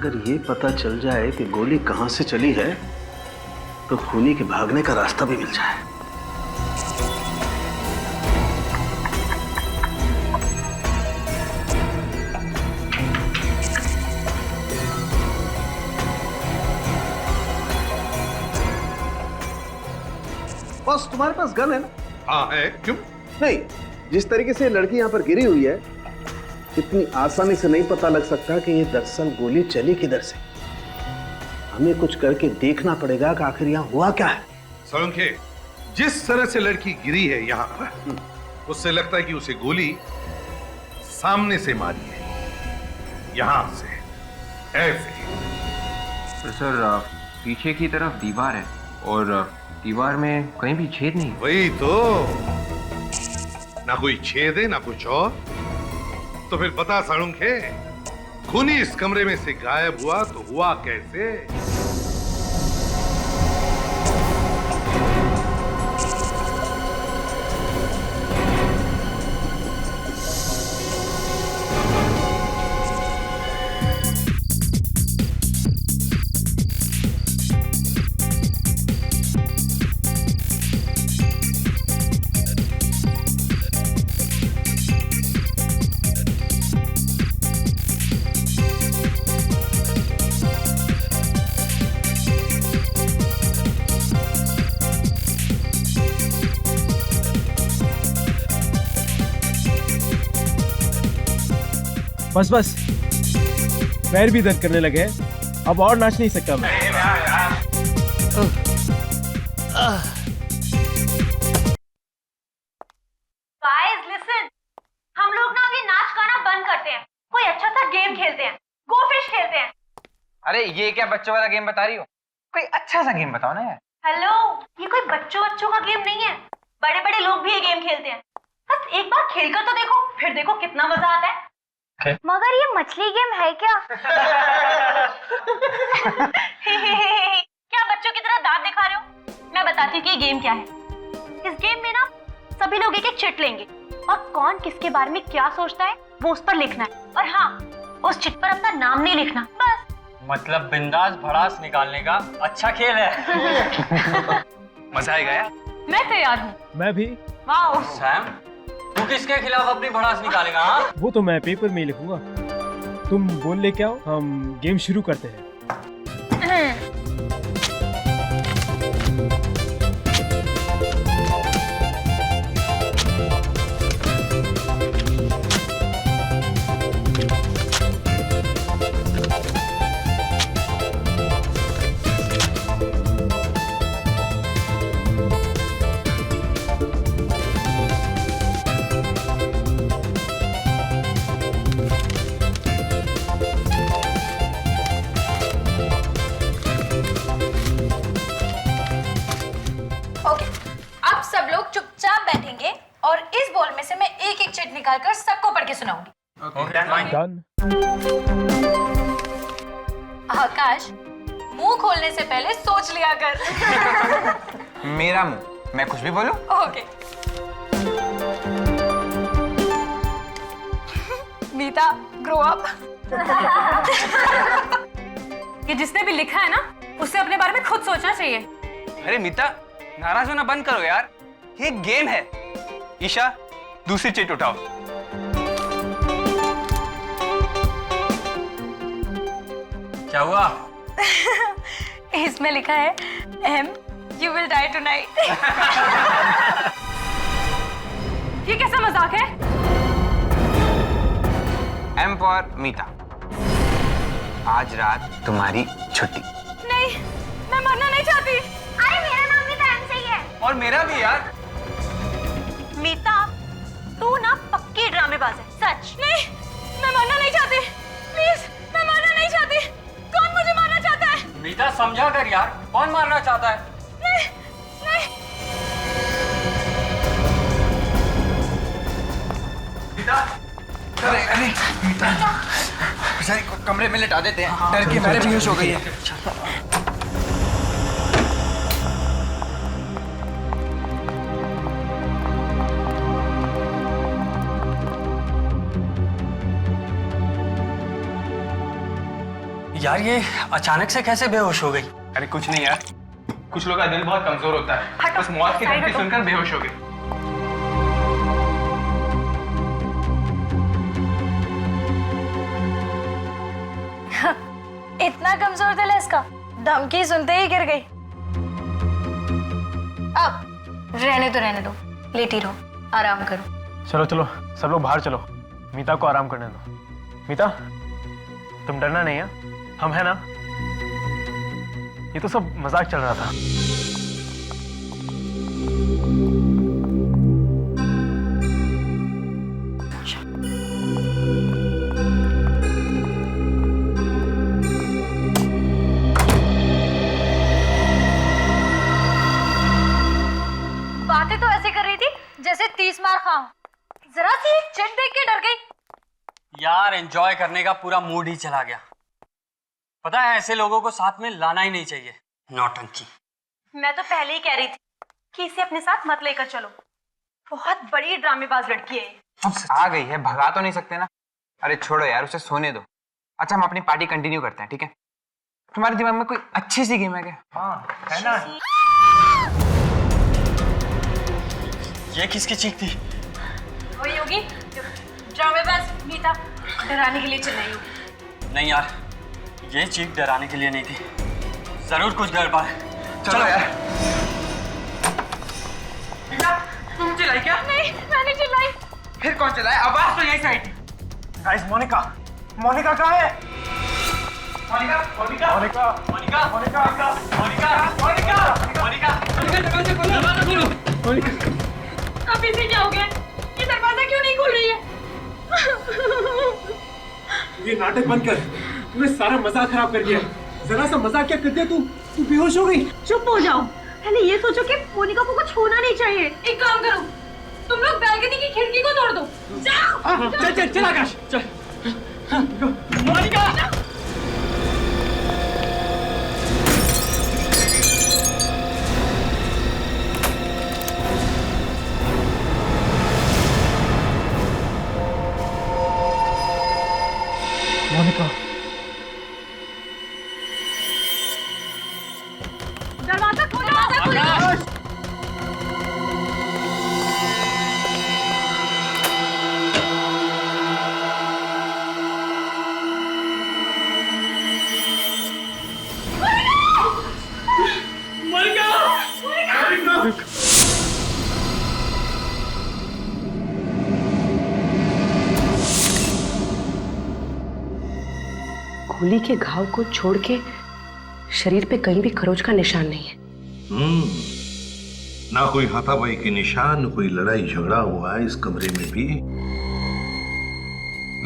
अगर ये पता चल जाए कि गोली कहां से चली है तो खूनी के भागने का रास्ता भी मिल जाए। बस तुम्हारे पास गन है ना? हाँ है, क्यों? नहीं, जिस तरीके से लड़की यहाँ पर गिरी हुई है, इतनी आसानी से नहीं पता लग सकता कि ये दरअसल गोली चली किधर से। हमें कुछ करके देखना पड़ेगा कि आखिर यहाँ हुआ क्या है। सोलंके, जिस तरह से लड़की गिरी है यहाँ पर, उससे लगता है कि उसे गोली सामने से मारी है, यहाँ से, ऐसे। तो सर पीछे की तरफ दीवार है और दीवार में कहीं भी छेद नहीं। वही तो, ना कोई छेद है ना कुछ और। तो फिर बता साळुंखे, खूनी इस कमरे में से गायब हुआ तो हुआ कैसे? बस बस, पैर भी दर्द करने लगे हैं, अब और नाच नहीं सकता मैं। Guys, listen. हम लोग ना अभी नाच गाना बंद करते हैं, कोई अच्छा सा गेम खेलते हैं, गो फिश खेलते हैं। अरे ये क्या बच्चों वाला गेम बता रही हो? कोई अच्छा सा गेम बताओ ना यार। हेलो, ये कोई बच्चों का गेम नहीं है, बड़े बड़े लोग भी ये गेम खेलते हैं। बस एक बार खेलकर तो देखो, फिर देखो कितना मजा आता है। मगर ये मछली गेम है क्या? क्या बच्चों की तरह दांत दिखा रहे हो? मैं बताती हूँ कि ये गेम क्या है। इस गेम में ना सभी लोग एक एक चिट लेंगे और कौन किसके बारे में क्या सोचता है वो उस पर लिखना है। और हाँ, उस चिट पर अपना नाम नहीं लिखना, बस। मतलब बिंदास भड़ास निकालने का अच्छा खेल है। मजा आएगा यार। मैं तैयार हूँ। मैं भी। वाओ। सैम, तू किसके खिलाफ अपनी भड़ास निकालेगा? हाँ? वो तो मैं पेपर में ही लिखूंगा, तुम बोल लेके आओ, हम गेम शुरू करते हैं। और इस बॉल में से मैं एक एक चिट निकालकर सबको पढ़ के सुनाऊंगी। डन। आकाश, मुंह खोलने से पहले सोच लिया कर। मेरा मुंह, मैं कुछ भी बोलूं? ओके। मीता, ग्रो अप। ये जिसने भी लिखा है ना, उसे अपने बारे में खुद सोचना चाहिए। अरे मीता, नाराज होना बंद करो यार, ये गेम है। ईशा, दूसरी चिट उठाओ। क्या हुआ? इसमें लिखा है M, you will die tonight. ये कैसा मजाक है? एम फॉर मीता, आज रात तुम्हारी छुट्टी। नहीं, मैं मरना नहीं चाहती। अरे मेरा नाम भी तो एम से ही है। और मेरा भी यार। मीता, तू ना पक्की ड्रामेबाज है, सच। नहीं, मैं मरना नहीं चाहती। प्लीज, मैं मरना नहीं चाहती। कौन मुझे मारना चाहता है? मीता समझा कर यार, कौन मारना चाहता है? नहीं, नहीं। मीता, अरे मीता, बेचारी को कमरे में लिटा देते हैं, डर के मारे बेहोश हो गई है। यार ये अचानक से कैसे बेहोश हो गई? अरे कुछ नहीं यार, कुछ लोगों का दिल बहुत कमजोर होता है, हटो, बस मौत की साइड धमकी हटो। सुनकर बेहोश हो गई। इतना कमजोर दिल है इसका, धमकी सुनते ही गिर गई। अब रहने दो, लेटी रहो, आराम करो। चलो चलो सब लोग बाहर चलो, मीता को आराम करने दो। मीता तुम डरना नहीं है, हम है ना। ये तो सब मजाक चल रहा था। बातें तो ऐसे कर रही थी जैसे 30 मार खाऊं। जरा सी एक चिट देख के डर गई। यार एंजॉय करने का पूरा मूड ही चला गया। पता है ऐसे लोगों को साथ में लाना ही नहीं चाहिए, नौटंकी। मैं तो पहले ही कह रही थी कि इसे अपने साथ मत लेकर चलो, बहुत बड़ी ड्रामेबाज लड़की है। अब आ गई है, भगा तो नहीं सकते ना। अरे छोड़ो यार, उसे सोने दो। अच्छा हम अपनी पार्टी कंटिन्यू करते हैं, ठीक है? तुम्हारे दिमाग में कोई अच्छी सी गेम है क्या? हाँ है ना। ये किसकी चीख थी? वही होगी ड्रामेबाज मीता डराने के लिए चिल्लाई होगी। नहीं यार, ये चीख डराने के लिए नहीं थी, जरूर कुछ गड़बड़ है। चलो यार। तुम चिल्लाई क्या? नहीं मैंने चिल्लाई। फिर कौन चलाए? आवाज तो यहीं से आई थी। गाइस मोनिका, मोनिका कहाँ है? मोनिका, मोनिका, मोनिका, मोनिका, मोनिका, मोनिका, मोनिका, मोनिका, दरवाजा खोलो, दरवाजा खोलो। मोनिका। अब इसे क्या हो गया? ये दरवाजा क्यों नहीं खुल रही है? ये नाटक बंद कर, तूने सारा मजाक खराब कर दिया। जरा सा मजाक क्या कर दिया तू बेहोश हो गई। चुप हो जाओ, पहले ये सोचो कि मोनिका को कुछ होना नहीं चाहिए। एक काम करो, तुम लोग बैल्कनी की खिड़की को तोड़ दो। जाओ। चल चल चल आकाश चल। मोनिका। मोनिका दरवाजा खोलो, दरवाजा खोलो। आकाश। गोली के घाव को छोड़ के शरीर पे कहीं भी खरोच का निशान नहीं है। ना कोई हाथापाई के निशान, कोई लड़ाई झगड़ा हुआ है इस कमरे में भी।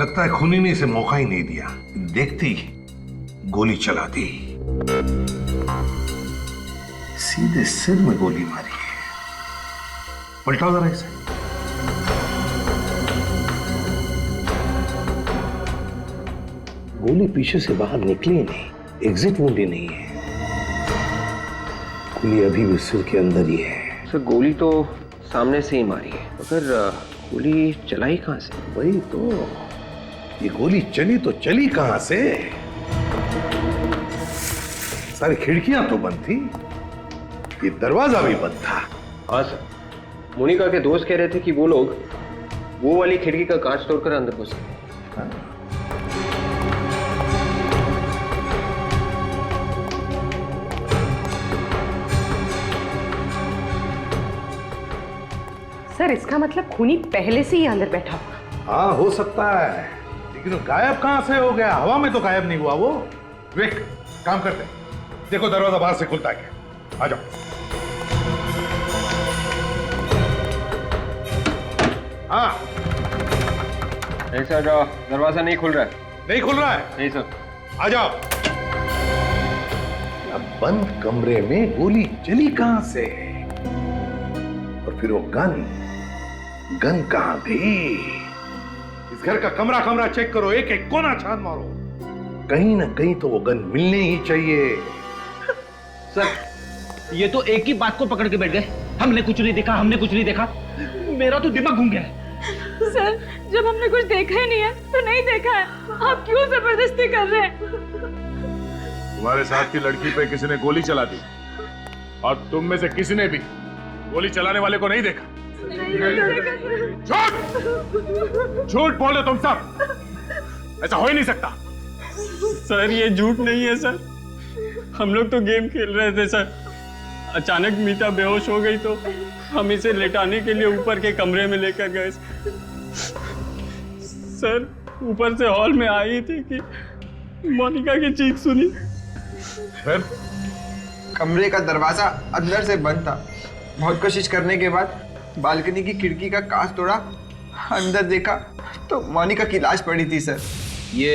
लगता है खूनी ने इसे मौका ही नहीं दिया, देखती ही गोली चला दी। सीधे सिर में गोली मारी है। पलटाओ जरा इसे। गोली पीछे से बाहर निकली नहीं, एग्जिट वुंड ही नहीं है। गोली अभी भी सिर के अंदर ही है। सर गोली तो सामने से ही मारी है, मगर गोली चलाई कहां से? वही तो, ये गोली चली तो चली कहां से? सारी खिड़कियां तो बंद थी, ये दरवाजा भी बंद था। हाँ सर, मोनिका के दोस्त कह रहे थे कि वो लोग वो वाली खिड़की का कांच तोड़कर अंदर घुस गए। सर इसका मतलब खूनी पहले से ही अंदर बैठा हुआ। हाँ हो सकता है, लेकिन वो गायब कहां से हो गया? हवा में तो गायब नहीं हुआ वो। विक, काम करते हैं, देखो दरवाजा बाहर से खुलता है क्या। आ जाओ। हाँ नहीं सर, दरवाजा नहीं खुल रहा है। नहीं खुल रहा है? नहीं सर। आ जाओ। अब बंद कमरे में गोली चली कहां से? और फिर वो गन कहां गई? इस घर का कमरा कमरा चेक करो, एक एक कोना छान मारो, कहीं ना कहीं तो वो गन मिलने ही चाहिए। सर ये तो एक ही बात को पकड़ के बैठ गए, हमने कुछ नहीं देखा, हमने कुछ नहीं देखा। मेरा तो दिमाग घूम गया है। सर जब हमने कुछ देखा ही नहीं है तो नहीं देखा है, आप क्यों जबरदस्ती कर रहे हैं? तुम्हारे साथ की लड़की पे किसी ने गोली चला दी और तुम में से किसी ने भी गोली चलाने वाले को नहीं देखा। झूठ झूठ बोल रहे तुम सब, ऐसा हो ही नहीं सकता। सर ये झूठ नहीं है सर, हम लोग तो गेम खेल रहे थे सर। अचानक मीता बेहोश हो गई तो हम इसे लेटाने के लिए ऊपर के कमरे में लेकर गए। सर ऊपर से हॉल में आई थी कि मोनिका की चीख सुनी। फिर कमरे का दरवाजा अंदर से बंद था। बहुत कोशिश करने के बाद बालकनी की खिड़की का कांच तोड़ा, अंदर देखा तो मोनिका की लाश पड़ी थी सर। ये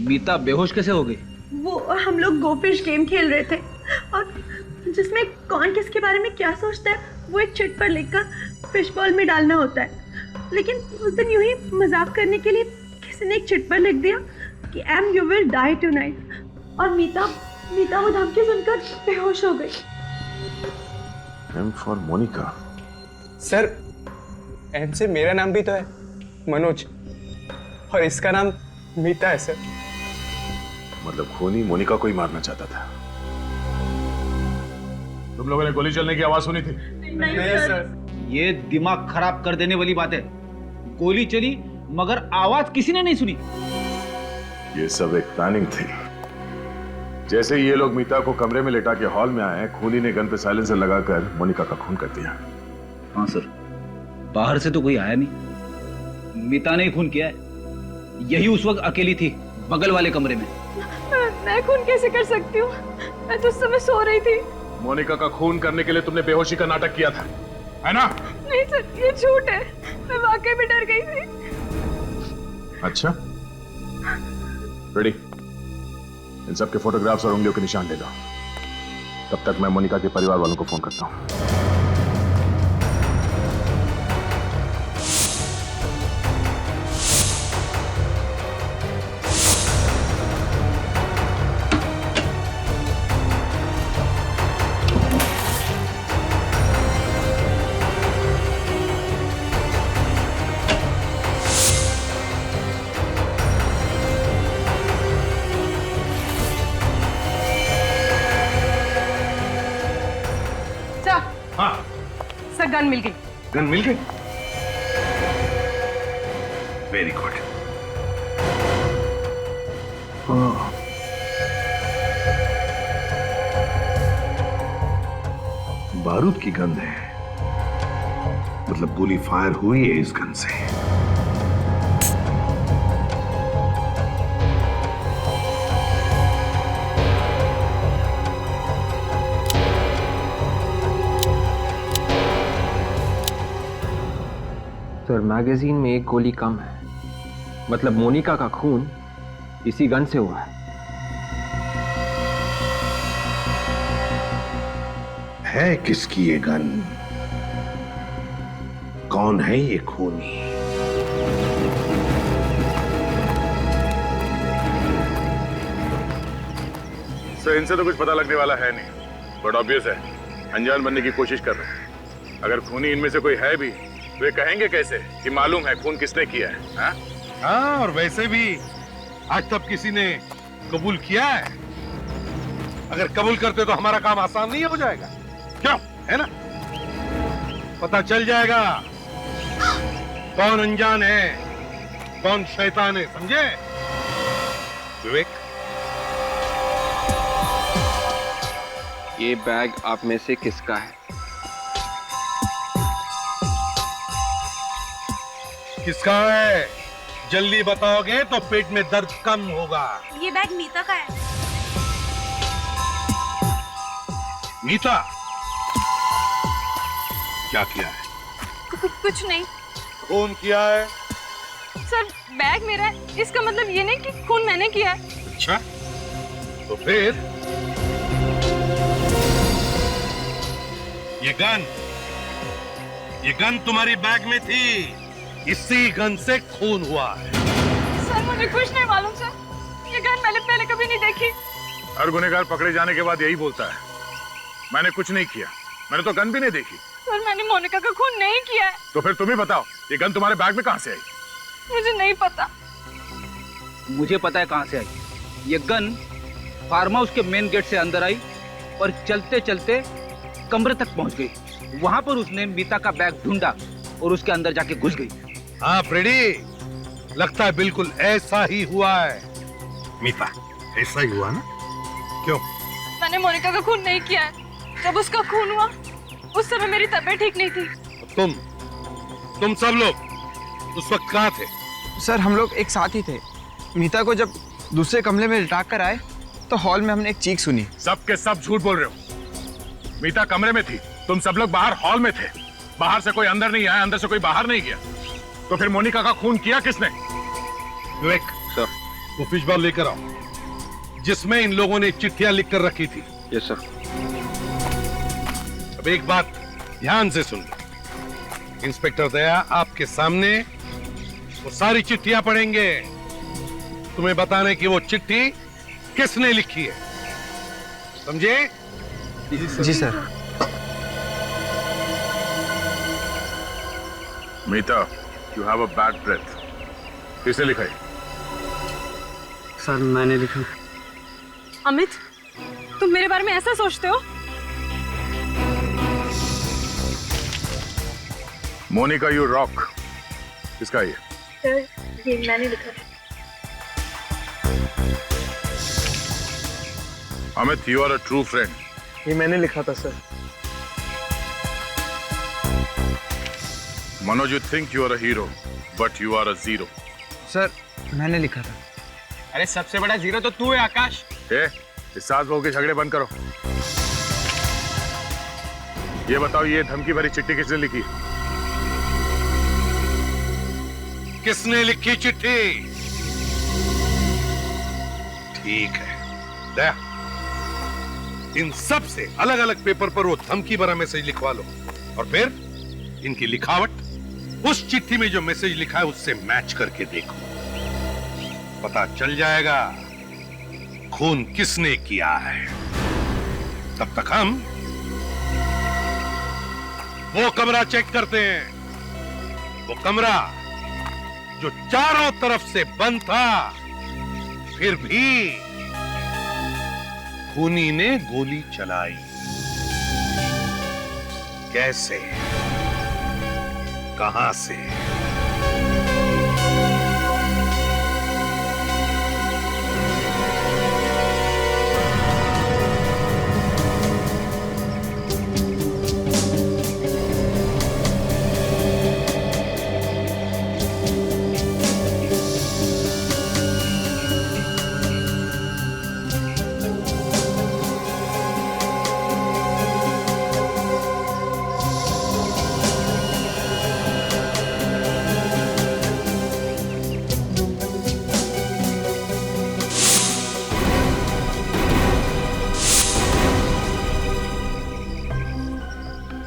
मीता बेहोश कैसे हो गई? वो हम लोग गोफिश गेम खेल रहे थे और जिसमें कौन किसके बारे में क्या सोचता है वो एक चिट पर लिखकर फिश बॉल में डालना होता है। लेकिन उस दिन यूं ही मजाक करने के लिए किसी ने एक चिट पर लिख दिया कि M you will die tonight और मीता वो धमकी सुनकर बेहोश हो गई। M for Monica. Sir M से मेरा नाम भी तो है, मनोज, और इसका नाम मीता है सर। मतलब खूनी मोनिका को ही मारना चाहता था। तुम लोगों ने गोली चलने की आवाज सुनी थी? नहीं सर। ये दिमाग खराब कर देने वाली बात है। गोली चली मगर आवाज किसी ने नहीं सुनी। ये सब एक प्लानिंग थी। जैसे ये लोग मीता को कमरे में लेटा के हॉल में आए, खूनी ने गन पे साइलेंसर लगाकर मोनिका का खून कर दिया। हाँ सर, बाहर से तो कोई आया नहीं, मीता ने ही खून किया है। यही उस वक्त अकेली थी बगल वाले कमरे में। मैं खून कैसे कर सकती हूँ? मैं तो उस समय सो रही थी। मोनिका का खून करने के लिए तुमने बेहोशी का नाटक किया था, है ना? नहीं सर, ये झूठ है। मैं वाकई में डर गई थी। अच्छा, रेडी। इन सब के फोटोग्राफ्स और उंगलियों के निशान ले लो। तब तक मैं मोनिका के परिवार वालों को फोन करता हूँ। सर गन मिल गई। गन मिल गई? Very good. बारूद की गन है, मतलब गोली फायर हुई है इस गन से। सर मैगजीन में एक गोली कम है, मतलब मोनिका का खून इसी गन से हुआ है किसकी ये गन? कौन है ये खूनी? सर इनसे तो कुछ पता लगने वाला है नहीं, बट ऑब्वियस है अनजान बनने की कोशिश कर रहे हैं। अगर खूनी इनमें से कोई है भी वे कहेंगे कैसे कि मालूम है खून किसने किया है? हाँ, और वैसे भी आज तक किसी ने कबूल किया है। अगर कबूल करते तो हमारा काम आसान नहीं हो जाएगा, क्यों? है ना? पता चल जाएगा कौन अनजान है, कौन शैतान है, समझे? विवेक, ये बैग आप में से किसका है? किसका है? जल्दी बताओगे तो पेट में दर्द कम होगा। ये बैग मीता का है। मीता? क्या किया है? कुछ नहीं खून किया है? सर, बैग मेरा है, इसका मतलब ये नहीं कि खून मैंने किया है। अच्छा, तो फिर ये गन तुम्हारी बैग में थी, इसी गन से खून हुआ है। सर मुझे कुछ नहीं मालूम सर, ये गन मैंने पहले कभी नहीं देखी। हर गुनहगार पकड़े जाने के बाद यही बोलता है, मैंने कुछ नहीं किया, मैंने तो गन भी नहीं देखी। सर मैंने मोनिका का खून नहीं किया है। तो फिर तुम ही बताओ, ये गन तुम्हारे बैग में कहां से आई? मुझे नहीं पता। मुझे पता है कहां से आई। ये गन फार्म हाउस के मेन गेट से अंदर आई और चलते चलते कमरे तक पहुंच गई। वहां पर उसने मीता का बैग ढूंढा और उसके अंदर जाके घुस गई। हाँ फ्रेडी, लगता है बिल्कुल ऐसा ही हुआ है। मीता, ऐसा ही हुआ ना? क्यों? मैंने मोनिका का खून नहीं किया है। जब उसका खून हुआ उस समय मेरी तबीयत ठीक नहीं थी। तुम सब लोग उस वक्त कहाँ थे? सर हम लोग एक साथ ही थे। मीता को जब दूसरे कमरे में लिटा कर आए तो हॉल में हमने एक चीख सुनी। सब के सब झूठ बोल रहे हो। मीता कमरे में थी, तुम सब लोग बाहर हॉल में थे। बाहर से कोई अंदर नहीं आया, अंदर से कोई बाहर नहीं गया। तो फिर मोनिका का खून किया किसने? विवेक सर। वो फिश बॉल लेकर आओ जिसमें इन लोगों ने चिट्ठियां लिख कर रखी थी। Yes sir. अब एक बात ध्यान से सुन लो। इंस्पेक्टर दया आपके सामने वो सारी चिट्ठियां पढ़ेंगे, तुम्हें बताने की वो चिट्ठी किसने लिखी है। समझे? जी sir. Meeta, you have a bad breath. किसने लिखा है? सर मैंने लिखा। अमित, तुम मेरे बारे में ऐसा सोचते हो? Monica you rock. किसका ये? सर ये मैंने लिखा। Amit, you are a true friend. ये मैंने लिखा था sir. Manoj, you think you are a hero but you are a zero. Sir मैंने लिखा था। अरे सबसे बड़ा जीरो तो तू है आकाश। इस सास बहू के झगड़े बंद करो। ये बताओ, ये धमकी भरी चिट्ठी किसने लिखी? किसने लिखी चिट्ठी? ठीक है दया, इन सब से अलग अलग पेपर पर वो धमकी भरा मैसेज लिखवा लो और फिर इनकी लिखावट उस चिट्ठी में जो मैसेज लिखा है उससे मैच करके देखो। पता चल जाएगा खून किसने किया है। तब तक हम वो कमरा चेक करते हैं, वो कमरा जो चारों तरफ से बंद था, फिर भी खूनी ने गोली चलाई। कैसे, कहां से?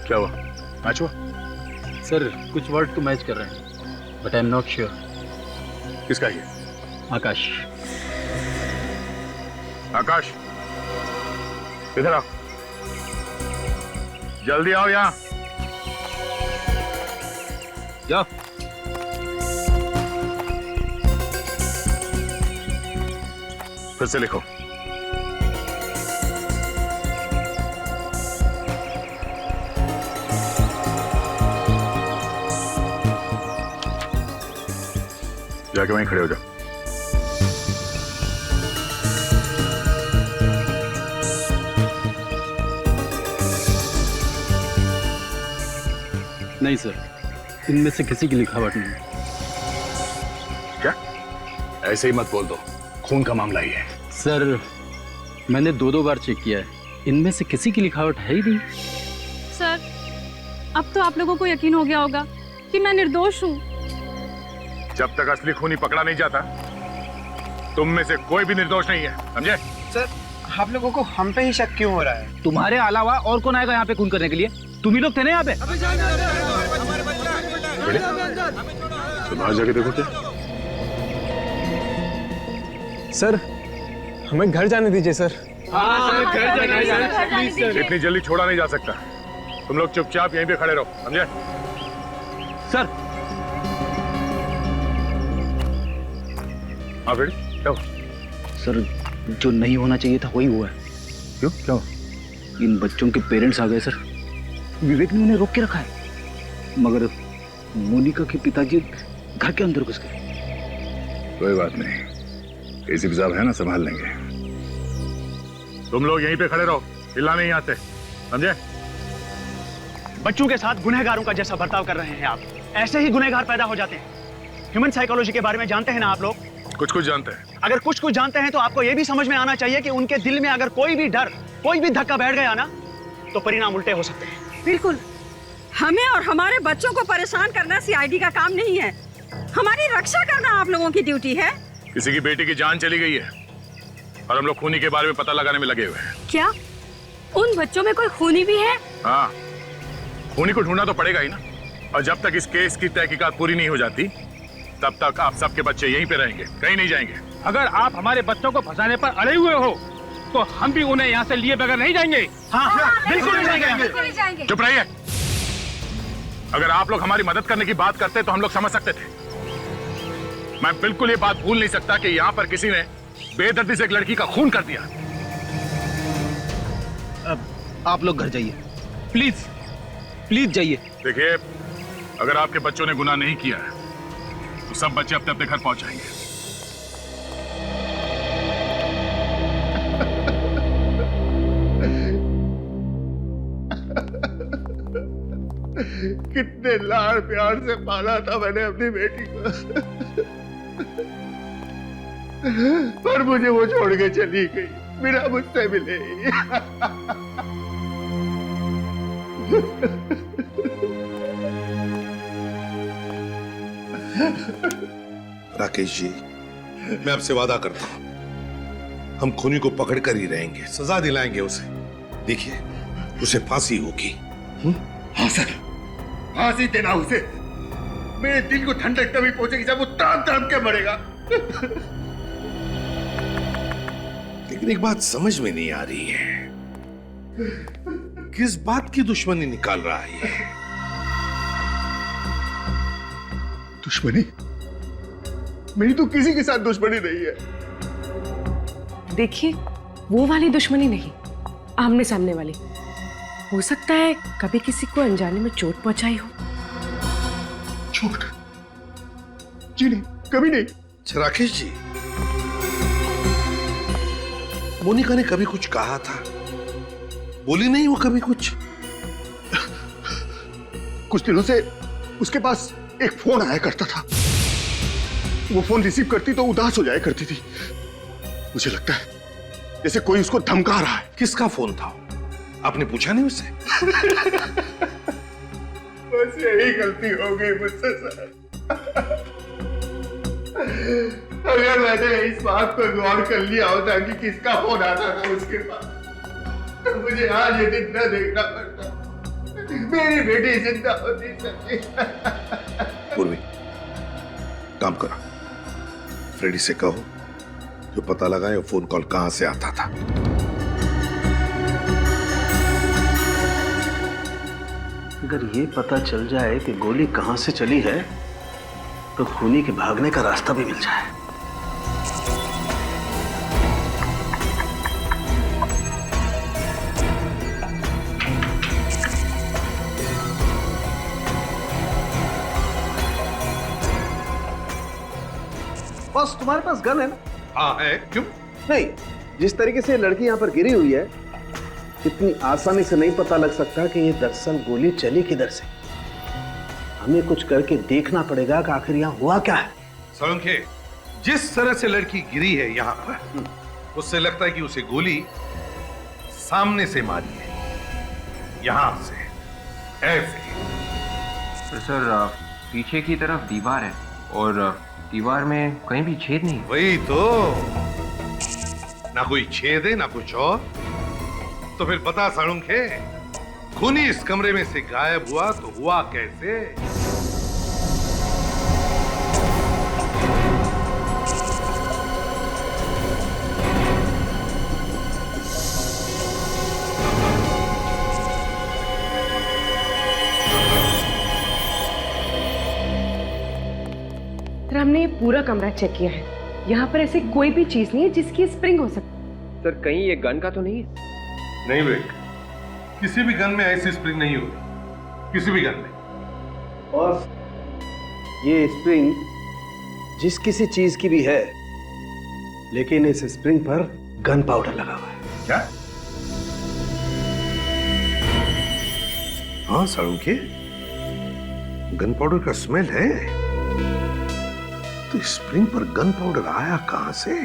क्या हुआ? मैच हुआ? सर कुछ वर्ड तो मैच कर रहे हैं but I am not sure. किसका ये? आकाश। आकाश, इधर आओ, जल्दी आओ यहां। जाओ। फिर से लिखो। जाके वहीं खड़े हो जाओ। नहीं सर, इनमें से किसी की लिखावट नहीं। क्या? ऐसे ही मत बोल दो, खून का मामला ही है। सर मैंने दो बार चेक किया है, इनमें से किसी की लिखावट है ही नहीं। सर अब तो आप लोगों को यकीन हो गया होगा कि मैं निर्दोष हूँ। जब तक असली खूनी पकड़ा नहीं जाता, तुम में से कोई भी निर्दोष नहीं है, समझे? सर आप लोगों को हम पे ही शक क्यों हो रहा है? तुम्हारे अलावा और कौन आएगा यहाँ पे खून करने के लिए? तुम ही लोग थे ना यहाँ पे। तो बाहर जाके देखो क्या। सर हमें घर जाने दीजिए सर। इतनी जल्दी छोड़ा नहीं जा सकता। तुम लोग चुपचाप यहीं पे खड़े रहो, समझे? सर हाँ बेटी, सर जो नहीं होना चाहिए था वही हुआ है। क्यों क्या? इन बच्चों के पेरेंट्स आ गए सर। विवेक ने उन्हें रोक के रखा है, मगर मोनिका के पिताजी घर के अंदर घुस गए। कोई बात नहीं, एसीपी साहब है ना, संभाल लेंगे। तुम लोग यहीं पे खड़े रहो, हिलना नहीं आते, समझे? बच्चों के साथ गुनहगारों का जैसा बर्ताव कर रहे हैं आप, ऐसे ही गुनहगार पैदा हो जाते हैं। ह्यूमन साइकोलॉजी के बारे में जानते हैं ना आप लोग? कुछ कुछ जानते हैं। अगर कुछ कुछ जानते हैं तो आपको यह भी समझ में आना चाहिए कि उनके दिल में अगर कोई भी डर, कोई भी धक्का बैठ गया ना, तो परिणाम उल्टे हो सकते हैं। बिल्कुल, हमें और हमारे बच्चों को परेशान करना सीआईडी का काम नहीं है। हमारी रक्षा करना आप लोगों की ड्यूटी है। किसी की बेटी की जान चली गई है और हम लोग खूनी के बारे में पता लगाने में लगे हुए हैं। क्या उन बच्चों में कोई खूनी भी है? हाँ, खूनी को ढूंढना तो पड़ेगा ही ना। और जब तक इस केस की तहकीकात पूरी नहीं हो जाती, तब तक आप सबके बच्चे यहीं पे रहेंगे, कहीं नहीं जाएंगे। अगर आप हमारे बच्चों को फंसाने पर अड़े हुए हो तो हम भी उन्हें यहाँ से लिए बगैर नहीं जाएंगे। हाँ, बिल्कुल नहीं जाएंगे। चुप रहिए। अगर आप लोग हमारी मदद करने की बात करते तो हम लोग समझ सकते थे। मैं बिल्कुल ये बात भूल नहीं सकता कि यहाँ पर किसी ने बेदर्दी से एक लड़की का खून कर दिया। आप लोग घर जाइए, प्लीज प्लीज जाइए। देखिए, अगर आपके बच्चों ने गुनाह नहीं किया है तो सब बच्चे अपने अपने घर पहुंच जाएंगे। कितने लाड़ प्यार से पाला था मैंने अपनी बेटी को, पर मुझे वो छोड़ के चली गई, बिना मुझसे मिले। राकेश जी, मैं आपसे वादा करता हूं, हम खूनी को पकड़ कर ही रहेंगे, सजा दिलाएंगे उसे। देखिए, उसे फांसी होगी। हाँ सर, फांसी देना उसे। मेरे दिल को ठंडक तभी पहुंचेगी जब वो तड़प तड़प के मरेगा। लेकिन एक बात समझ में नहीं आ रही है, किस बात की दुश्मनी निकाल रहा है ये? दुश्मनी? मेरी तो किसी के साथ दुश्मनी नहीं है। देखिए, वो वाली दुश्मनी नहीं, आमने सामने वाली। हो सकता है कभी किसी को अनजाने में चोट पहुंचाई हो। चोट? जी नहीं, कभी नहीं। राकेश जी, मोनिका ने कभी कुछ कहा था? बोली नहीं वो कभी कुछ? कुछ दिनों से उसके पास एक फोन आया करता था। वो फोन रिसीव करती तो उदास हो जाया करती थी। मुझे लगता है जैसे कोई उसको धमका रहा है। किसका फोन था? आपने पूछा नहीं उससे? बस यही गलती हो गई मुझसे सर। अगर मैंने इस बात पर गौर कर लिया होता कि किसका फोन आता था उसके पास, तो मुझे आज ये दिन न देखना पड़ता। मेरी बेटी जिंदा होती सर। पूर्वी, काम करो, फ्रेडी से कहो जो पता लगाए वो फोन कॉल कहां से आता था। अगर ये पता चल जाए कि गोली कहां से चली है, तो खूनी के भागने का रास्ता भी मिल जाए। बस तुम्हारे पास गन है ना? हाँ है, क्यों? नहीं, जिस तरीके से लड़की यहाँ पर गिरी हुई है, इतनी आसानी से नहीं पता लग सकता कि ये दरअसल गोली चली किधर से। हमें कुछ करके देखना पड़ेगा कि आखिर यहाँ हुआ क्या है। सोलंके, जिस तरह से लड़की गिरी है यहाँ पर, उससे लगता है कि उसे गोली सामने से मारी है, यहाँ से, ऐसे। तो सर, पीछे की तरफ दीवार है और दीवार में कहीं भी छेद नहीं। वही तो, ना कोई छेद है ना कुछ और। तो फिर बता सालुंखे, खूनी इस कमरे में से गायब हुआ तो हुआ कैसे? हमने ये पूरा कमरा चेक किया है, यहाँ पर ऐसी कोई भी चीज नहीं है जिसकी स्प्रिंग हो सकती। सर कहीं ये गन का तो नहीं है? नहीं विवेक, किसी भी गन में ऐसी स्प्रिंग नहीं होगी, किसी भी गन में। और ये स्प्रिंग जिस किसी चीज की भी है, लेकिन इस स्प्रिंग पर गन पाउडर लगा हुआ है। क्या? हाँ साळुंखे, गन पाउडर का स्मेल है। तो स्प्रिंग पर गन पाउडर आया कहां से?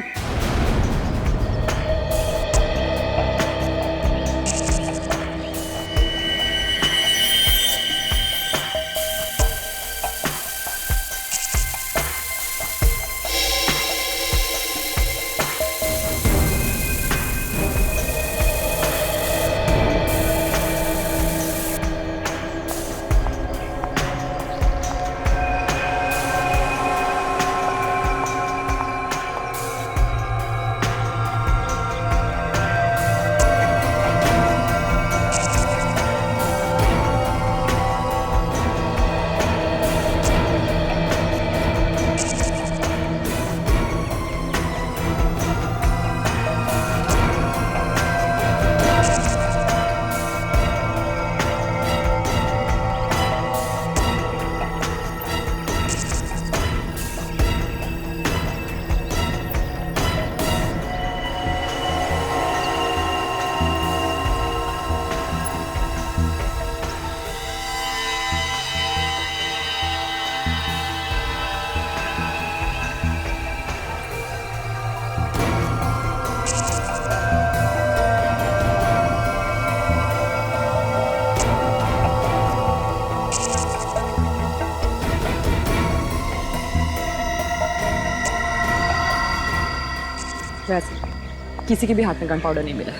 वैसे किसी के भी हाथ में गन पाउडर नहीं मिला।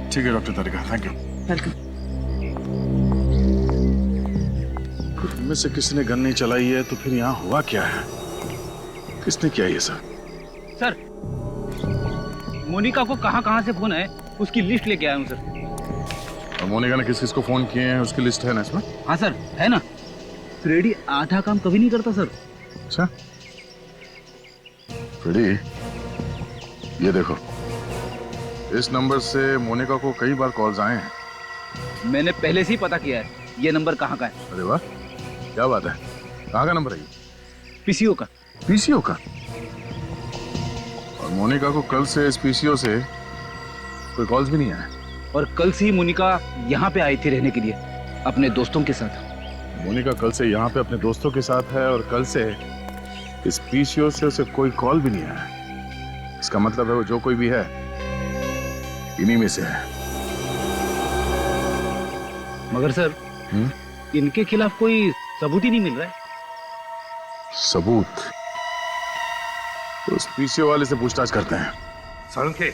ठीक है doctor Tarika, thank you. Welcome. इनमें से किसी ने गन नहीं चलाई है तो फिर यहाँ हुआ क्या है? किसने किया ये सब? सर मोनिका को कहाँ से फोन है उसकी लिस्ट लेके आया हूँ सर। और मोनिका ने किस किस को फोन किए हैं उसकी लिस्ट है ना इसमें? हाँ सर है ना। फ्रेडी आधा काम कभी नहीं करता सर। अच्छा फ्रेडी, ये देखो, इस नंबर से मोनिका को कई बार कॉल्स आए हैं। मैंने पहले से ही पता किया है ये नंबर कहाँ का है। अरे वाह, क्या बात है। कहाँ का नंबर है ये? पीसीओ का। पीसीओ का? और मोनिका को कल से इस पीसीओ से कोई कॉल्स भी नहीं आए। और कल से ही मोनिका यहाँ पे आई थी रहने के लिए अपने दोस्तों के साथ। मोनिका कल से यहाँ पे अपने दोस्तों के साथ है और कल से इस पीसीओ से उसे कोई कॉल भी नहीं आया। इसका मतलब है वो जो कोई भी है इन्हीं में से है। मगर सर इनके खिलाफ कोई सबूत ही नहीं मिल रहा है। सबूत? तो उस पीसीओ वाले से पूछताछ करते हैं। साळुंखे,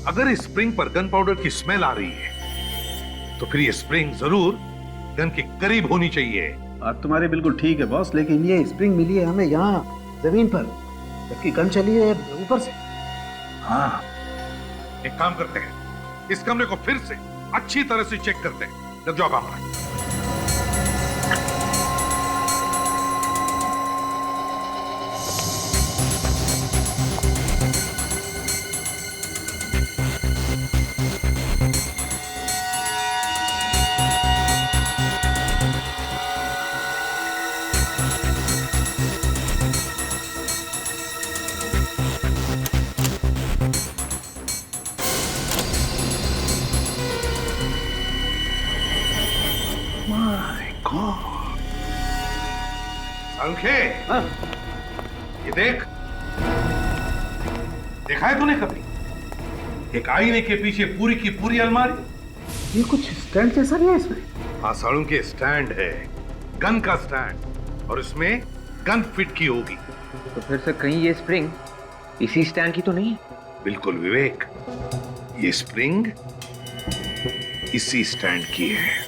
अगर इस स्प्रिंग पर गन पाउडर की स्मेल आ रही है तो फिर ये स्प्रिंग जरूर गन के करीब होनी चाहिए। बात तुम्हारी बिल्कुल ठीक है बॉस, लेकिन ये स्प्रिंग मिली है हमें यहाँ जमीन पर, जबकि गन चली है ऊपर से। हाँ, एक काम करते हैं, इस कमरे को फिर से अच्छी तरह से चेक करते हैं। लग जाओ काम पर। साळुंखे, ये देख, देखा है तूने कभी एक आईने के पीछे पूरी की पूरी अलमारी? ये कुछ स्टैंड जैसा नहीं है इसमें? हाँ साळुंखे, स्टैंड है, गन का स्टैंड, और इसमें गन फिट की होगी। तो फिर से कहीं ये स्प्रिंग इसी स्टैंड की तो नहीं है? बिल्कुल विवेक, ये स्प्रिंग इसी स्टैंड की है।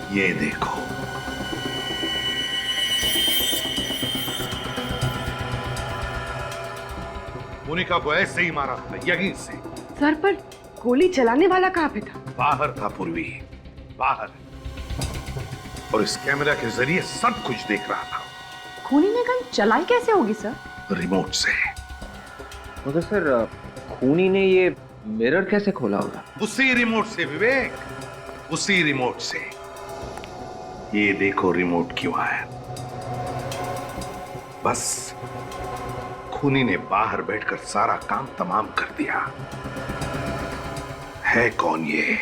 ये देखो, मोनिका को ऐसे ही मारा था, यहीं से। सर पर गोली चलाने वाला कहाँ पे था? बाहर था पूर्वी, बाहर। और इस कैमरा के जरिए सब कुछ देख रहा था। खूनी ने गन चलाई कैसे होगी सर? रिमोट से। मगर सर खूनी ने ये मिरर कैसे खोला होगा? उसी रिमोट से विवेक, उसी रिमोट से। ये देखो रिमोट क्यों आया। बस खूनी ने बाहर बैठकर सारा काम तमाम कर दिया। है कौन ये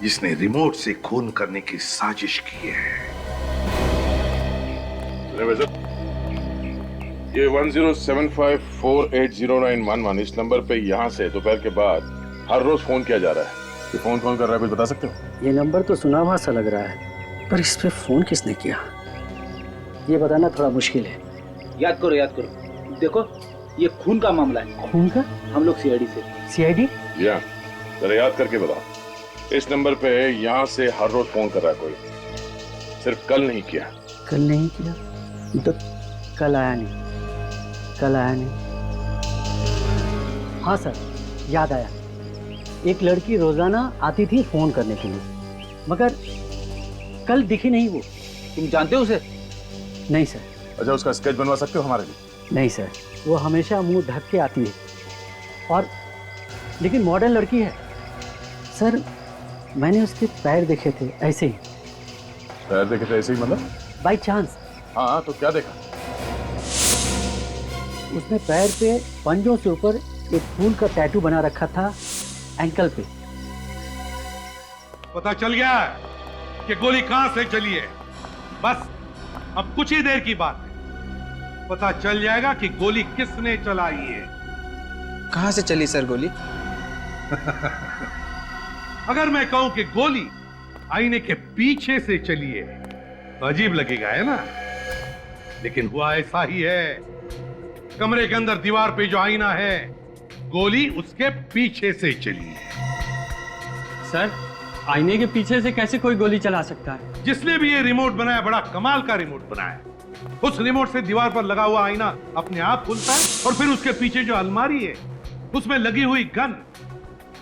जिसने रिमोट से खून करने की साजिश की है? ये 1075480911 इस नंबर पे यहाँ से दोपहर के बाद हर रोज फोन किया जा रहा है। ये फोन कौन कर रहा है, कुछ बता सकते हो? ये नंबर तो सुना हुआ सा लग रहा है, पर इस पे फोन किसने किया ये बताना थोड़ा मुश्किल है। याद करो देखो, ये खून का मामला है। खून का? हम लोग सीआईडी से। सीआईडी? या जरा याद करके बताओ। इस नंबर पे यहाँ से हर रोज फोन कर रहा है कोई, सिर्फ कल नहीं किया। कल नहीं किया तो कल आया नहीं। हाँ सर, याद आया। एक लड़की रोजाना आती थी फोन करने के लिए, मगर कल दिखी नहीं वो। तुम जानते हो उसे? नहीं सर। अच्छा, उसका स्केच बनवा सकते हो हमारे लिए? नहीं सर, वो हमेशा मुंह ढक के आती है, और लेकिन मॉडर्न लड़की है सर। मैंने उसके पैर देखे थे ऐसे ही। पैर देखे थे ऐसे ही मतलब? By chance. हाँ, तो क्या देखा? उसने पैर पे पंजों से ऊपर एक फूल का टैटू बना रखा था एंकल पे। पता चल गया कि गोली कहां से चली है। बस अब कुछ ही देर की बात है, पता चल जाएगा कि गोली किसने चलाई है। कहां से चली सर गोली? अगर मैं कहूं कि गोली आईने के पीछे से चली है तो अजीब लगेगा, है ना? लेकिन हुआ ऐसा ही है। कमरे के अंदर दीवार पे जो आईना है, गोली उसके पीछे से चली है। सर, आईने के पीछे से कैसे कोई गोली चला सकता है? जिसने भी ये रिमोट बनाया, बड़ा कमाल का रिमोट बनाया। उस रिमोट से दीवार पर लगा हुआ आईना अपने आप खुलता है, और फिर उसके पीछे जो अलमारी है उसमें लगी हुई गन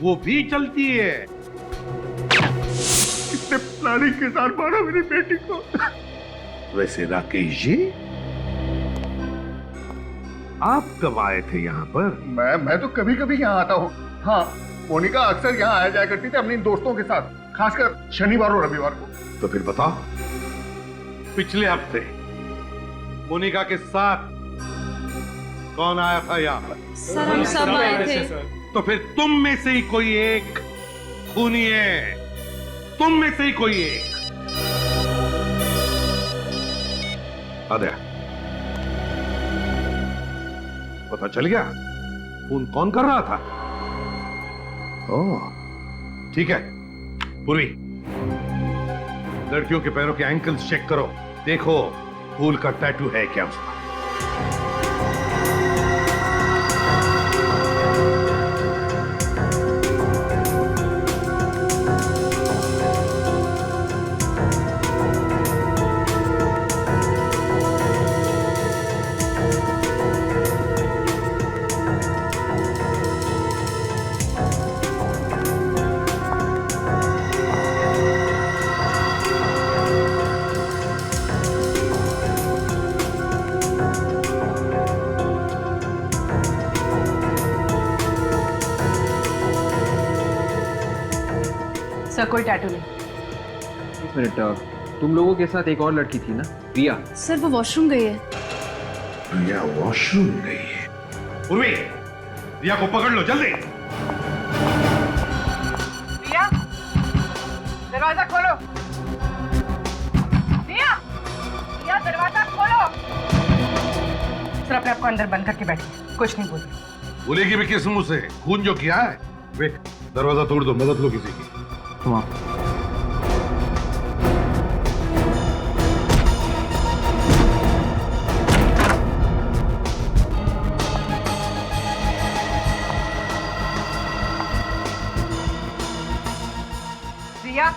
वो भी चलती है। कितने प्लानिंग के साथ मारा मेरी बेटी को। वैसे राकेश जी, आप कब आए थे यहाँ पर? मैं तो कभी कभी यहाँ आता हूँ। हाँ, मोनिका अक्सर यहाँ आया जाया करती थी अपने दोस्तों के साथ, खासकर शनिवार और रविवार को। तो फिर बताओ, पिछले हफ्ते मोनिका के साथ कौन आया था यहाँ पर? सर, हम सब आए थे। तो फिर तुम में से ही कोई एक खूनी है। तुम में से ही कोई एक। आद्या, पता चल गया फोन कौन कर रहा था? ओह, ठीक है। पूर्वी, लड़कियों के पैरों के एंकल्स चेक करो, देखो फूल का टैटू है क्या उसका। सर, कोई टैटू नहीं। एक मिनट, तुम लोगों के साथ एक और लड़की थी ना, प्रिया? सर, वो वॉशरूम गई है। प्रिया वॉशरूम गई है? पूर्वी, प्रिया को पकड़ लो जल्दी। प्रिया, दरवाजा खोलो। प्रिया, दरवाजा खोलो। सर, अपने आप को अंदर बंद करके बैठिए, कुछ नहीं बोलिए। बोलेगी भी किस मुंह से? खून जो किया है। वे, दरवाजा तोड़ दो, मदद लो किसी की। तुम आओ। रिया,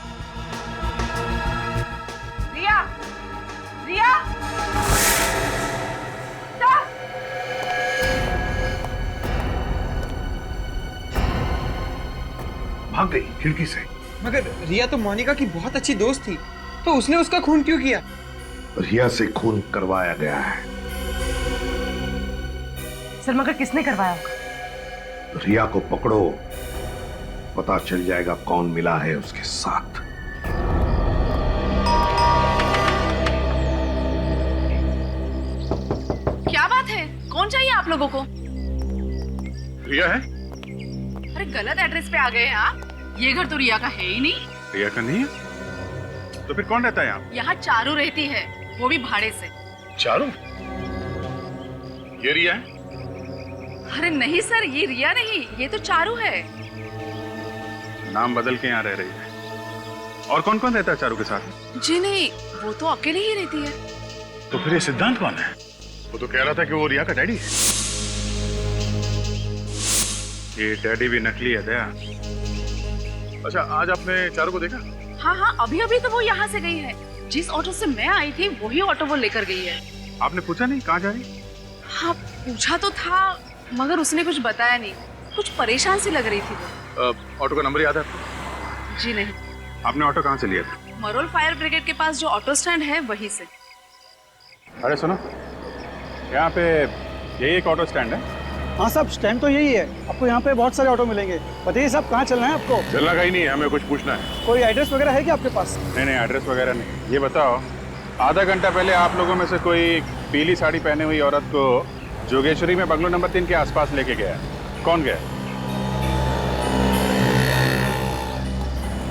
रिया, रिया, भाग गई खिड़की से। मगर रिया तो मोनिका की बहुत अच्छी दोस्त थी, तो उसने उसका खून क्यों किया? रिया से खून करवाया गया है। सर मगर किसने करवाया होगा? रिया को पकड़ो, पता चल जाएगा कौन मिला है उसके साथ। क्या बात है? कौन चाहिए आप लोगों को? रिया है? अरे गलत एड्रेस पे आ गए हैं आप। ये घर तो रिया का है ही नहीं। रिया का नहीं है? तो फिर कौन रहता है यहाँ? यहाँ चारू रहती है, वो भी भाड़े से। चारू? ये रिया है? अरे नहीं सर, ये रिया नहीं, ये तो चारू है। नाम बदल के यहाँ रह रही है। और कौन कौन रहता है चारू के साथ? जी नहीं, वो तो अकेले ही रहती है। तो फिर ये सिद्धांत कौन है? वो तो कह रहा था कि वो रिया का डैडी है। ये डैडी भी नकली है दया। अच्छा, आज आपने चारू को देखा? हाँ हाँ, अभी अभी तो वो यहाँ से गई है। जिस ऑटो से मैं आई थी वही ऑटो वो लेकर गई है। आपने पूछा नहीं कहाँ जा रही? हाँ पूछा तो था, मगर उसने कुछ बताया नहीं। कुछ परेशान सी लग रही थी वो। ऑटो का नंबर याद है आपको? जी नहीं। आपने ऑटो कहाँ से लिया था? मरोल फायर ब्रिगेड के पास जो ऑटो स्टैंड है वहीं से। अरे सुनो, यहाँ पे यही एक ऑटो स्टैंड है? हाँ साहब, स्टैंड तो यही है। आपको यहाँ पे बहुत सारे ऑटो मिलेंगे। बताइए साहब, कहाँ चलना है आपको? चलना कहीं नहीं है, हमें कुछ पूछना है। कोई एड्रेस वगैरह है क्या आपके पास? नहीं, एड्रेस वगैरह नहीं। ये बताओ, आधा घंटा पहले आप लोगों में से कोई पीली साड़ी पहने हुई औरत को जोगेश्वरी में बंगलो नंबर 3 के आसपास लेके गया, कौन गया?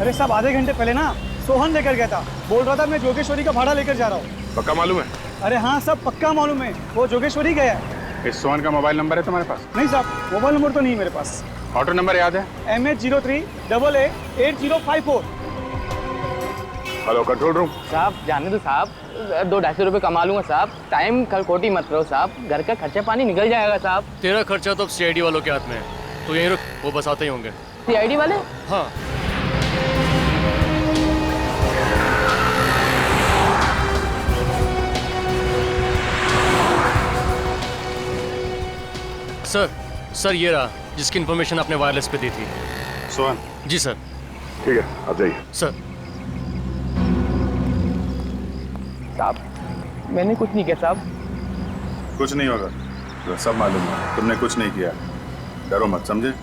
अरे साहब, आधे घंटे पहले ना सोहन लेकर गया था। बोल रहा था मैं जोगेश्वरी का भाड़ा लेकर जा रहा हूँ। पक्का मालूम है? अरे हाँ साहब, पक्का मालूम है, वो जोगेश्वरी गया है। इस सोहन का मोबाइल नंबर है तुम्हारे पास? नहीं साहब, मोबाइल नंबर तो नहीं मेरे पास। ऑटो नंबर याद है? MH03AA8054। Hello, control room. साहब जाने दो साहब, 200-250 रुपये कमा लूंगा साहब। टाइम कल खोटी मत रहो साहब, घर का खर्चा पानी निकल जाएगा साहब। तेरा खर्चा तो अब CID वालों के हाथ में है, तो यहीं रुक, वो बस आते ही होंगे। CID वाले? हाँ। सर ये रहा जिसकी इन्फॉर्मेशन आपने वायरलेस पे दी थी। सोहन? जी सर। ठीक है, आप जाइए। सर। साहब मैंने कुछ नहीं किया साहब। कुछ नहीं होगा, तो सब मालूम है तुमने कुछ नहीं किया। डरो मत, समझे?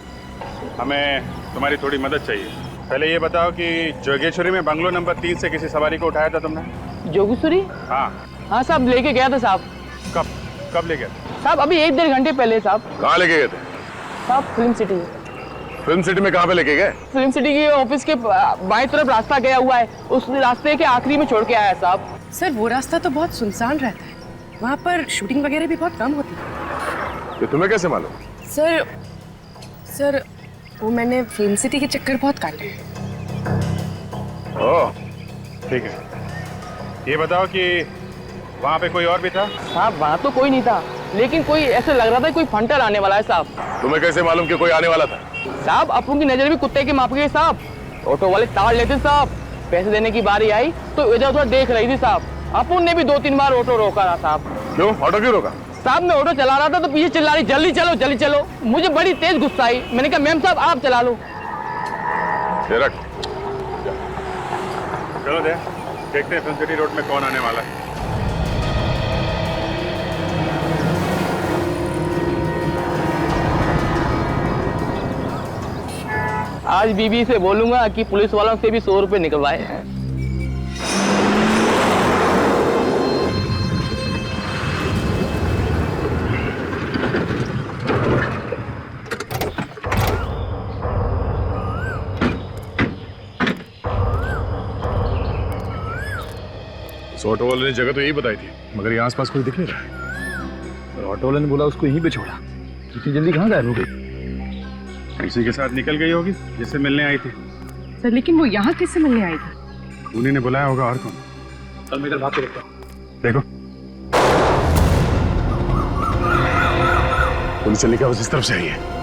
हमें तुम्हारी थोड़ी मदद चाहिए। पहले ये बताओ कि जोगेश्वरी में बंगलो नंबर 3 से किसी सवारी को उठाया था तुमने? जोगेश्वरी? हाँ साहब लेके गया था साहब। कब ले गया? साहब अभी 1-1.5 घंटे पहले साहब। कहाँ लेके गए थे? साहब फिल्म सिटी। फिल्म सिटी में कहाँ पे लेके गए? फिल्म सिटी के ऑफिस के बाईं तरफ रास्ता गया हुआ है, उस रास्ते के आखिरी में छोड़ के आया साहब। सर वो रास्ता तो बहुत सुनसान रहता है, वहाँ पर शूटिंग वगैरह भी बहुत कम होती है। ये तुम्हें कैसे मालूम? सर वो मैंने फिल्म सिटी के चक्कर बहुत काटे हैं। ओह ठीक है, ये बताओ कि वहाँ पे कोई और भी था? साहब वहाँ तो कोई नहीं था, लेकिन कोई ऐसे लग रहा था कोई फंटर आने वाला है साहब। तुम्हें कैसे मालूम कि कोई आने वाला था? साहब अपन की नजर भी कुत्ते के माप गई साहब। ऑटो वाले ताड़ लेते साहब, पैसे देने की बारी आई तो इधर उधर देख रही थी साहब। अपन ने भी 2-3 बार ऑटो रोका था साहब। क्यों? ऑटो क्यों रोका? साहब मैं ऑटो चला रहा था तो पीछे चिल्ला रही जल्दी चलो जल्दी चलो। मुझे बड़ी तेज गुस्सा आई, मैंने कहा मैम साहब आप चला लो। चलो देखते हैं फिल्म सिटी रोड में कौन आने वाला है। आज बीबी से बोलूंगा कि पुलिस वालों से भी 100 रुपए निकलवाए हैं। ऑटो वाले ने जगह तो यही बताई थी, मगर यहाँ आसपास कोई दिख नहीं रहा। और ऑटो वाले ने बोला उसको यहीं पे छोड़ा। इतनी जल्दी कहाँ गायब हो गई? उसी के साथ निकल गई होगी जिससे मिलने आई थी। सर लेकिन वो यहाँ कैसे मिलने आई थी? उन्हीं ने बुलाया होगा, और कौन? चल मैं इधर भाग के देखता हूँ। देखो पुलिस चली क्या उस तरफ से आई है।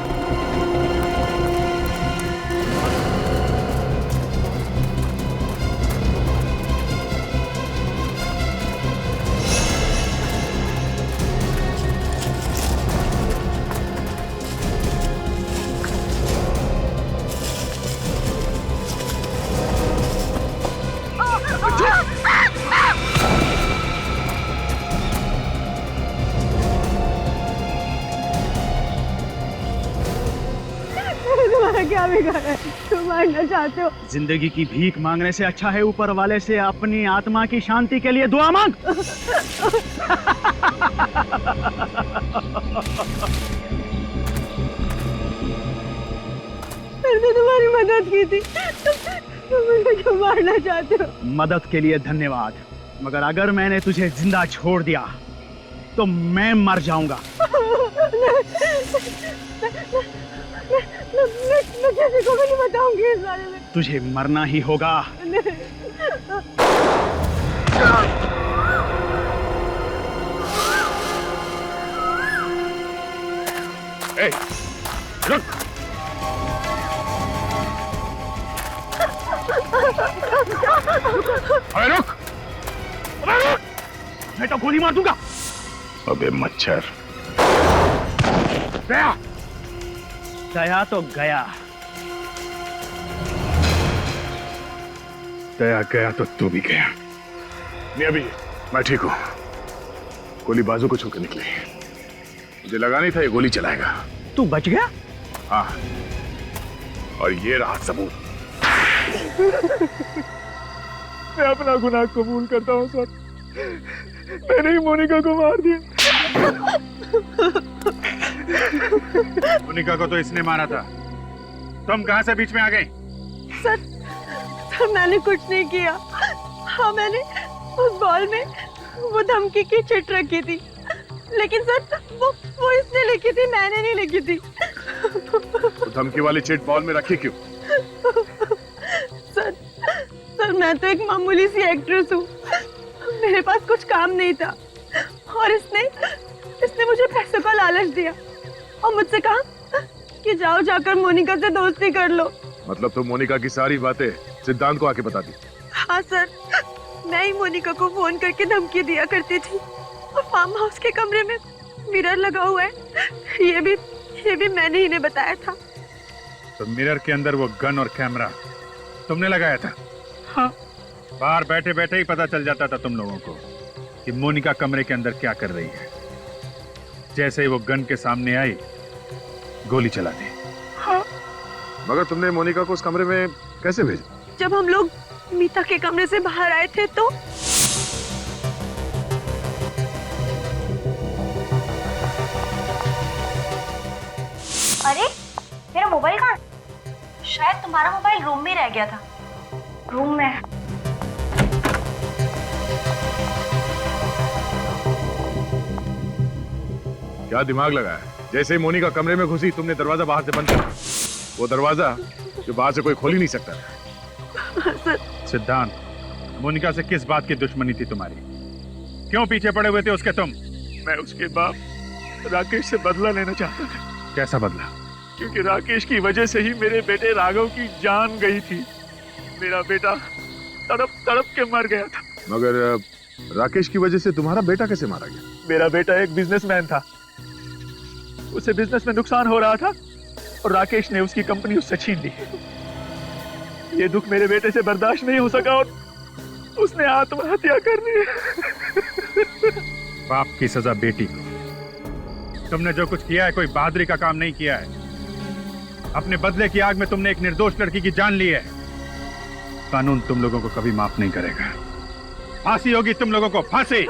क्यों मारना चाहते हो? जिंदगी की भीख मांगने से अच्छा है ऊपर वाले से अपनी आत्मा की शांति के लिए दुआ मांग। मैंने तुम्हारी मदद की थी, तुम मुझे क्यों मारना चाहते हो? मदद के लिए धन्यवाद, मगर अगर मैंने तुझे जिंदा छोड़ दिया तो मैं मर जाऊंगा। मैं किसी को भी नहीं बताऊंगी इस बारे में। तुझे मरना ही होगा। ए, रुक। अरे रुक! अरे रुक! मैं तो गोली मार दूंगा। अबे मच्छर! गया गया तो गया। दया गया तो तू भी गया। नहीं अभी मैं ठीक हूं। गोली बाजू को छूकर निकली। मुझे लगा नहीं था ये गोली चलाएगा। तू बच गया? हाँ, और ये रहा सबूत। मैं अपना गुनाह कबूल करता हूँ सर। मैंने ही मोनिका को मार दिया। मोनिका को तो इसने मारा था। तुम कहां से बीच में आ गई? सर मैंने कुछ नहीं किया। हाँ, मैंने उस बॉल में वो धमकी की चिट रखी थी, लेकिन सर वो इसने लिखी थी, मैंने नहीं लिखी थी। तो धमकी वाली चिट बॉल में रखी क्यों? सर मैं तो एक मामूली सी एक्ट्रेस हूँ। मेरे पास कुछ काम नहीं था और इसने मुझे पैसों का लालच दिया और मुझसे कहा कि जाओ जाकर मोनिका से दोस्ती कर लो। मतलब तुम मोनिका की सारी बातें सिद्धांत को आके बता दी? हाँ सर, मैं ही मोनिका को फोन करके धमकी दिया करती थी और फार्म हाउस के कमरे में मिरर लगा हुआ है, ये भी मैंने ही ने बताया था। तो मिरर के अंदर वो गन और कैमरा तुमने लगाया था? हाँ। बाहर बैठे बैठे ही पता चल जाता था तुम लोगों को कि मोनिका कमरे के अंदर क्या कर रही है। जैसे ही वो गन के सामने आई, गोली चला दी। हाँ। मगर तुमने मोनिका को उस कमरे में कैसे भेजा? जब हम लोग मीता के कमरे से बाहर आए थे तो अरे मेरा मोबाइल कहाँ? शायद तुम्हारा मोबाइल रूम में रह गया था। रूम में। क्या दिमाग लगाया? जैसे ही मोनिका कमरे में घुसी तुमने दरवाजा बाहर से बंद किया। वो दरवाजा जो बाहर से कोई खोल ही नहीं सकता। सिद्धांत, मोनिका से किस बात की दुश्मनी थी तुम्हारी? क्यों पीछे पड़े हुए थे उसके तुम? मैं उसके बाप राकेश से बदला लेना चाहता था। कैसा बदला? क्योंकि राकेश की वजह से ही मेरे बेटे राघव की जान गई थी। मेरा बेटा तड़प तड़प के मर गया था। मगर राकेश की वजह से तुम्हारा बेटा कैसे मारा गया? मेरा बेटा एक बिजनेसमैन था, उसे बिजनेस में नुकसान हो रहा था और राकेश ने उसकी कंपनी उससे छीन ली। ये दुख मेरे बेटे से बर्दाश्त नहीं हो सका और उसने आत्महत्या कर ली। बाप की सजा बेटी को। तुमने जो कुछ किया है कोई बहादुरी का काम नहीं किया है। अपने बदले की आग में तुमने एक निर्दोष लड़की की जान ली है। कानून तुम लोगों को कभी माफ नहीं करेगा। फांसी होगी तुम लोगों को, फांसी।